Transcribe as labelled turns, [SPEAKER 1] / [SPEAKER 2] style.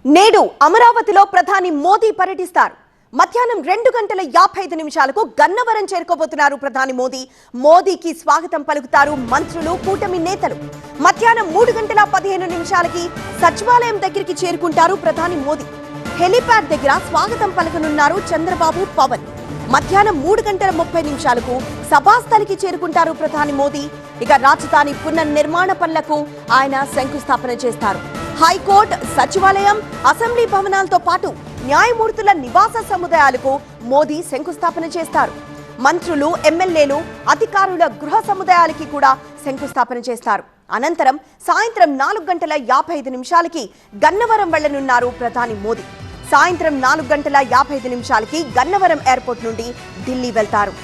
[SPEAKER 1] నేడు అమరావతిలో ప్రధాని మోదీ పర్యటిస్తారు. మధ్యాహ్నం 2:55 గన్నవరం చేరుకోబోతున్నారు ప్రధాని మోదీ. మోదీకి స్వాగతం పలుకుతారు మంత్రులు, కూటమి నేతలు. మధ్యాహ్నం 3:15 సచివాలయం దగ్గరికి చేరుకుంటారు ప్రధాని మోదీ. హెలిప్యాడ్ దగ్గర స్వాగతం పలకనున్నారు చంద్రబాబు, పవన్. మధ్యాహ్నం 3:30 సభాస్థలికి చేరుకుంటారు ప్రధాని మోదీ. ఇక రాజధాని పునర్నిర్మాణ పనులకు ఆయన శంకుస్థాపన చేస్తారు. హైకోర్టు, సచివాలయం, అసెంబ్లీ భవనాలతో పాటు న్యాయమూర్తుల నివాస సముదాయాలకు మోదీ శంకుస్థాపన చేస్తారు. మంత్రులు, ఎమ్మెల్యేలు, అధికారుల గృహ సముదాయాలకి కూడా శంకుస్థాపన చేస్తారు. అనంతరం సాయంత్రం 4:55 గన్నవరం వెళ్లనున్నారు ప్రధాని మోదీ. సాయంత్రం 4:55 గన్నవరం ఎయిర్పోర్ట్ నుండి ఢిల్లీ వెళ్తారు.